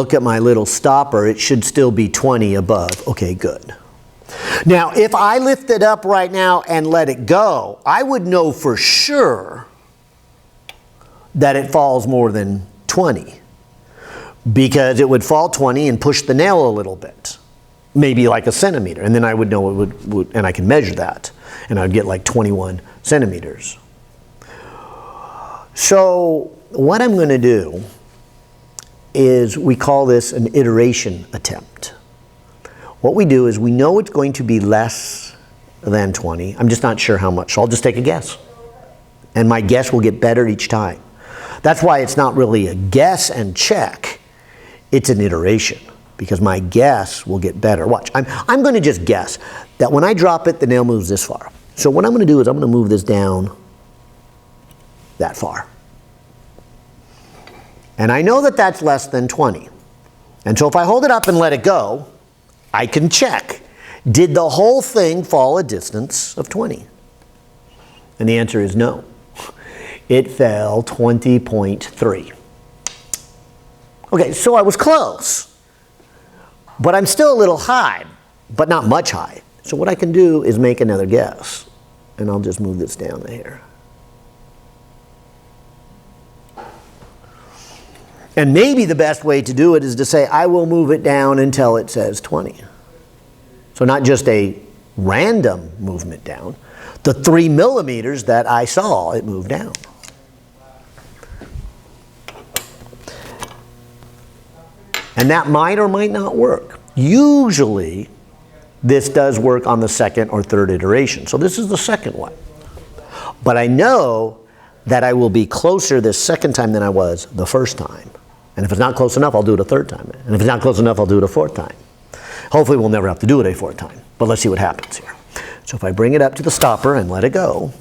Look at my little stopper, it should still be 20 above. Okay, good. Now, if I lift it up right now and let it go, I would know for sure that it falls more than 20, because it would fall 20 and push the nail a little bit, maybe like a centimeter, and then I would know it would, and I can measure that, and I'd get like 21 centimeters. So what I'm going to do is, we call this an iteration attempt. What we do is, we know it's going to be less than 20. I'm just not sure how much, so I'll just take a guess. And my guess will get better each time. That's why it's not really a guess and check. It's an iteration, because my guess will get better. Watch, I'm going to just guess that when I drop it, the nail moves this far. So what I'm going to do is, I'm going to move this down that far. And I know that that's less than 20. And so if I hold it up and let it go, I can check, did the whole thing fall a distance of 20? And the answer is no. It fell 20.3. Okay, so I was close. But I'm still a little high, but not much high. So what I can do is make another guess. And I'll just move this down to here. And maybe the best way to do it is to say, I will move it down until it says 20. So not just a random movement down. The 3 millimeters that I saw, it moved down. And that might or might not work. Usually, this does work on the second or third iteration. So this is the second one. But I know that I will be closer this second time than I was the first time. And if it's not close enough, I'll do it a third time. And if it's not close enough, I'll do it a fourth time. Hopefully we'll never have to do it a fourth time. But let's see what happens here. So if I bring it up to the stopper and let it go,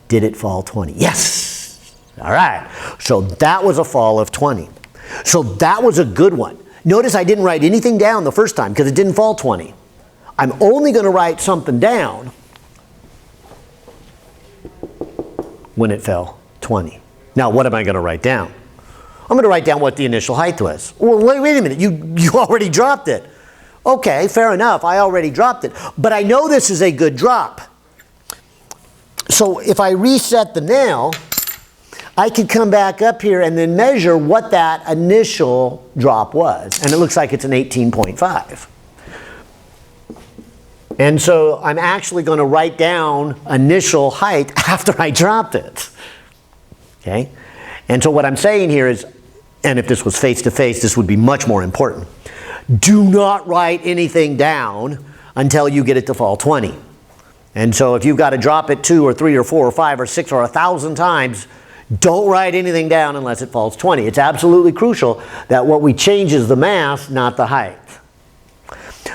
did it fall 20? Yes! All right. So that was a fall of 20. So that was a good one. Notice I didn't write anything down the first time because it didn't fall 20. I'm only going to write something down when it fell 20. Now what am I going to write down? I'm going to write down what the initial height was. Well, wait a minute, you already dropped it. Okay, fair enough, I already dropped it. But I know this is a good drop. So if I reset the nail, I could come back up here and then measure what that initial drop was. And it looks like it's an 18.5. And so I'm actually going to write down initial height after I dropped it. Okay? And so what I'm saying here is, and if this was face-to-face, this would be much more important. Do not write anything down until you get it to fall 20. And so if you've got to drop it 2 or 3 or 4 or 5 or 6 or 1,000 times, don't write anything down unless it falls 20. It's absolutely crucial that what we change is the mass, not the height.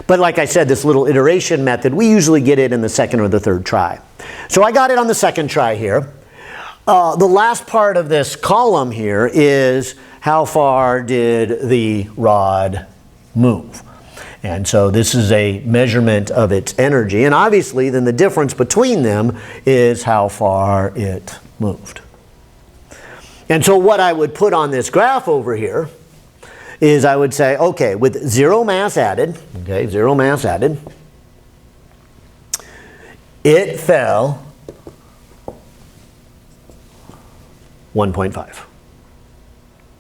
But like I said, this little iteration method, we usually get it in the second or the third try. So I got it on the second try here. The last part of this column here is how far did the rod move. And so this is a measurement of its energy. And obviously then the difference between them is how far it moved. And so what I would put on this graph over here is I would say, okay, with zero mass added, okay, zero mass added, it fell 1.5.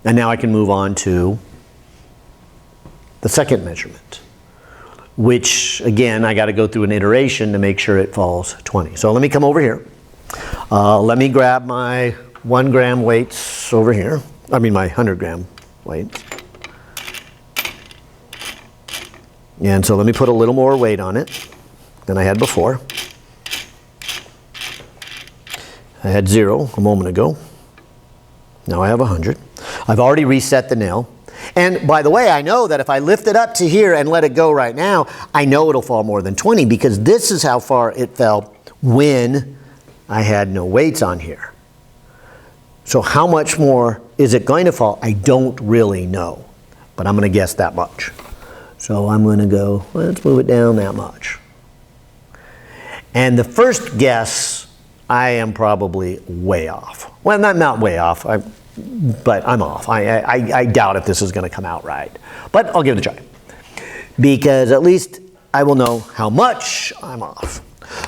And now I can move on to the second measurement, which again, I got to go through an iteration to make sure it falls 20. So let me come over here. Let me grab my 1 gram weights over here. I mean my 100 gram weights. And so let me put a little more weight on it than I had before. I had 0 a moment ago. Now I have 100. I've already reset the nail. And by the way, I know that if I lift it up to here and let it go right now, I know it'll fall more than 20 because this is how far it fell when I had no weights on here. So how much more is it going to fall? I don't really know, but I'm going to guess that much. So I'm going to go, let's move it down that much. And the first guess, I am probably way off. Well, not way off. but I'm off. I doubt if this is going to come out right. But I'll give it a try. Because at least I will know how much I'm off.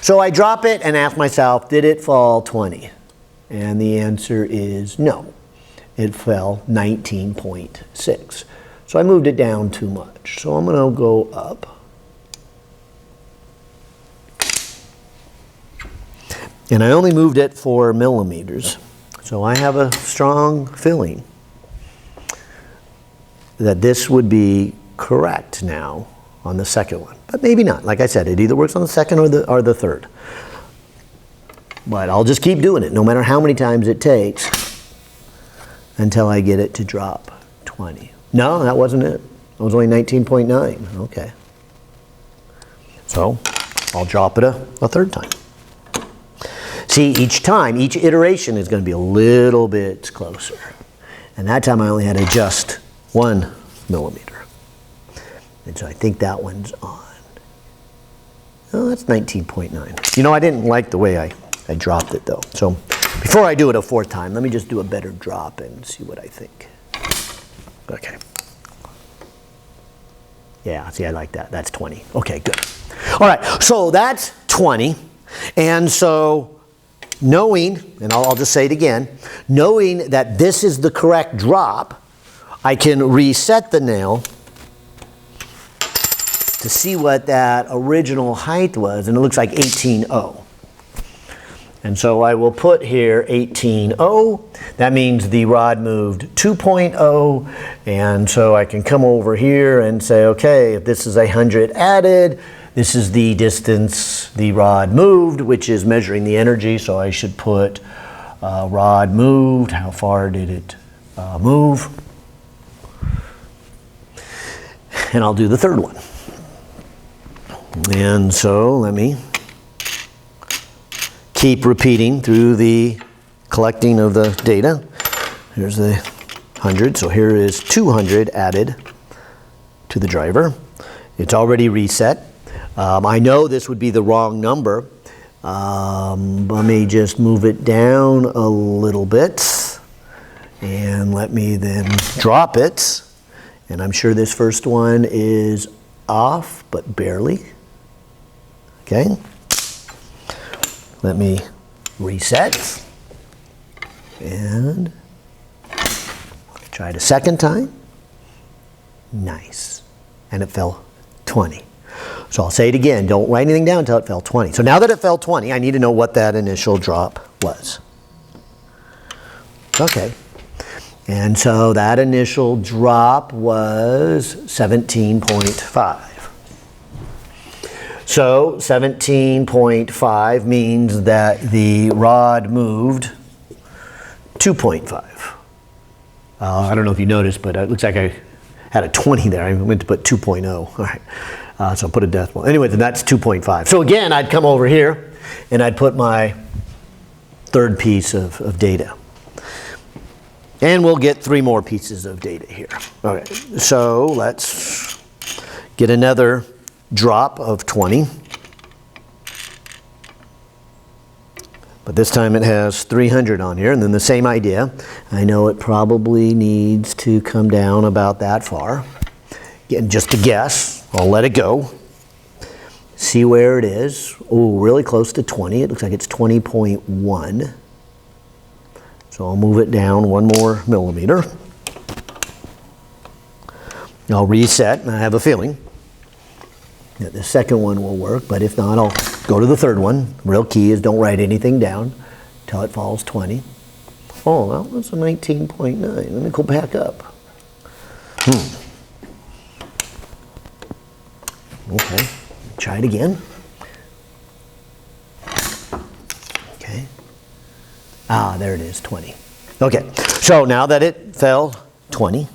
So I drop it and ask myself, did it fall 20? And the answer is no. It fell 19.6. So I moved it down too much. So I'm going to go up. And I only moved it 4 millimeters. So I have a strong feeling that this would be correct now on the second one. But maybe not. Like I said, it either works on the second or the third. But I'll just keep doing it, no matter how many times it takes, until I get it to drop 20. No, that wasn't it. It was only 19.9. Okay. So I'll drop it a third time. See, each time, each iteration is going to be a little bit closer. And that time I only had to adjust 1 millimeter. And so I think that one's on. Oh, that's 19.9. You know, I didn't like the way I dropped it though. So before I do it a fourth time, let me just do a better drop and see what I think. Okay. Yeah, see, I like that. That's 20. Okay, good. All right, so that's 20. And so knowing, and I'll just say it again, knowing that this is the correct drop, I can reset the nail to see what that original height was, and it looks like 18.0. And so I will put here 18.0. That means the rod moved 2.0, and so I can come over here and say, okay, if this is 100 added, this is the distance the rod moved, which is measuring the energy, so I should put rod moved, how far did it move? And I'll do the third one. And so let me keep repeating through the collecting of the data. Here's the 100, so here is 200 added to the driver. It's already reset. I know this would be the wrong number. Let me just move it down a little bit and let me then drop it. And I'm sure this first one is off, but barely. Okay. Let me reset and try it a second time. Nice. And it fell 20. So I'll say it again. Don't write anything down until it fell 20. So now that it fell 20, I need to know what that initial drop was. Okay. And so that initial drop was 17.5. So 17.5 means that the rod moved 2.5. I don't know if you noticed, but it looks like I had a 20 there. I meant to put 2.0. All right. So I'll put a decimal. Anyway, then that's 2.5. So again, I'd come over here and I'd put my third piece of data. And we'll get 3 more pieces of data here. Okay, so let's get another drop of 20. But this time it has 300 on here, and then the same idea. I know it probably needs to come down about that far. Again, just a guess. I'll let it go. See where it is. Oh, really close to 20. It looks like it's 20.1. So I'll move it down 1 more millimeter. I'll reset, and I have a feeling that the second one will work, but if not, I'll go to the third one. Real key is don't write anything down until it falls 20. Oh, that was a 19.9. Let me go back up. Okay, try it again. Okay. Ah, there it is, 20. Okay, so now that it fell 20,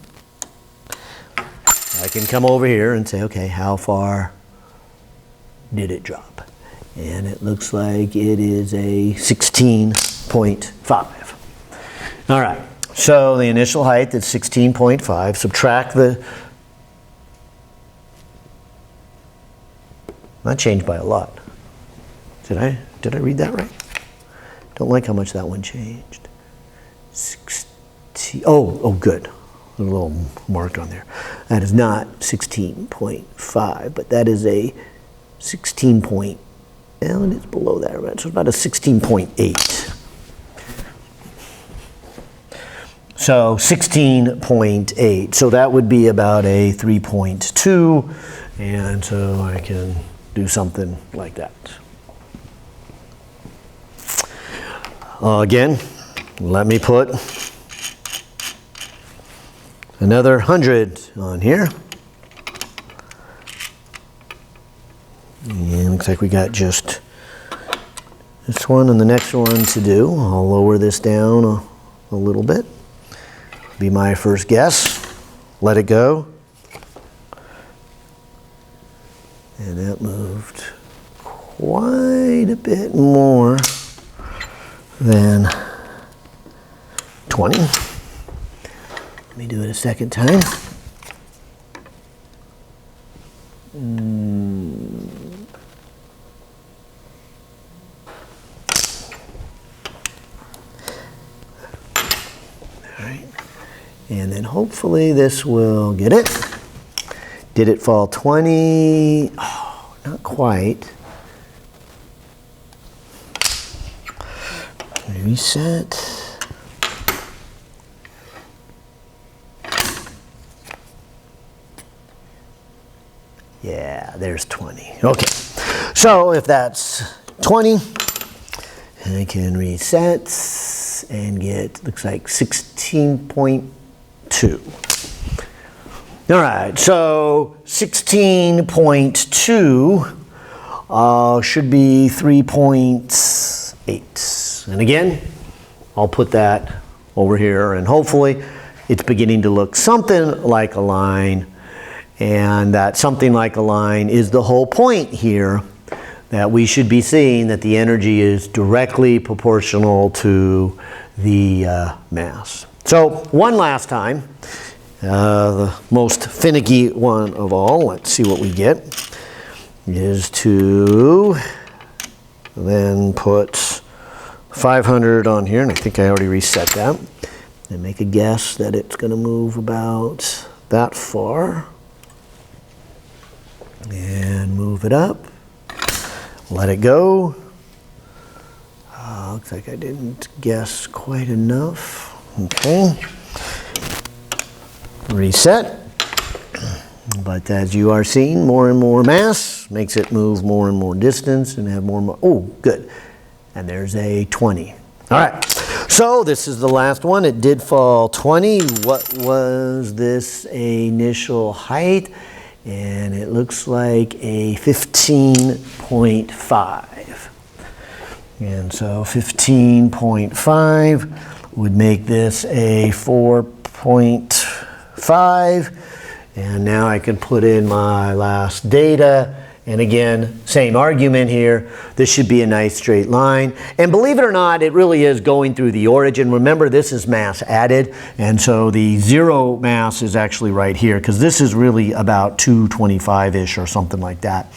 I can come over here and say, okay, how far did it drop? And it looks like it is a 16.5. All right, so the initial height is 16.5. Subtract the, that changed by a lot. Did I read that right? Don't like how much that one changed. 16.5 Oh, good. A little mark on there. That is not 16.5, but that is a 16 point, well, it is below that, right? So it's about a 16.8. So 16.8. So that would be about a 3.2. And so I can do something like that. Again, let me put another 100 on here. And looks like we got just this one and the next one to do. I'll lower this down a little bit. Be my first guess. Let it go. And that moved quite a bit more than 20. Let me do it a second time. All right. And then hopefully this will get it. Did it fall 20? Oh, not quite. Reset. Yeah, there's 20. Okay. So if that's 20, I can reset and get, looks like 16.2. All right, so 16.2 should be 3.8. And again, I'll put that over here, and hopefully it's beginning to look something like a line. And that something like a line is the whole point here, that we should be seeing that the energy is directly proportional to the mass. So one last time. The most finicky one of all, let's see what we get, is to then put 500 on here, and I think I already reset that, and make a guess that it's going to move about that far, and move it up, let it go. Looks like I didn't guess quite enough. Okay. Reset. But as you are seeing, more and more mass makes it move more and more distance and have more and more. Oh, good. And there's a 20. All right. So this is the last one. It did fall 20. What was this initial height? And it looks like a 15.5. And so 15.5 would make this a 4.5. And now I can put in my last data. And again, same argument here. This should be a nice straight line. And believe it or not, it really is going through the origin. Remember, this is mass added. And so the zero mass is actually right here, because this is really about 225-ish or something like that.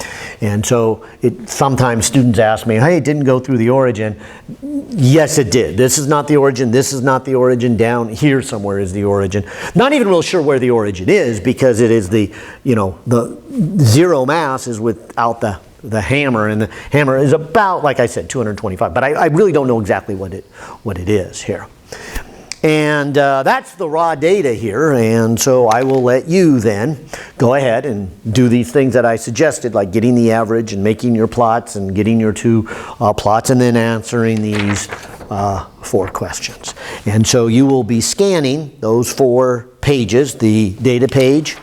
And so sometimes students ask me, hey, it didn't go through the origin. Yes, it did. This is not the origin. This is not the origin. Down here somewhere is the origin. Not even real sure where the origin is, because it is the, the zero mass is without the hammer, and the hammer is about, like I said, 225. But I really don't know exactly what it is here. And that's the raw data here. And so I will let you then go ahead and do these things that I suggested, like getting the average and making your plots and getting your two plots, and then answering these 4 questions. And so you will be scanning those 4 pages, the data page,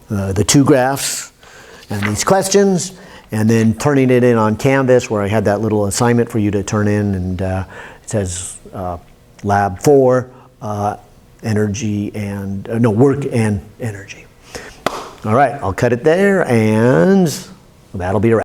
the 2 graphs, and these questions, and then turning it in on Canvas, where I had that little assignment for you to turn in, and it says Lab 4, energy and, work and energy. All right, I'll cut it there, and that'll be a wrap.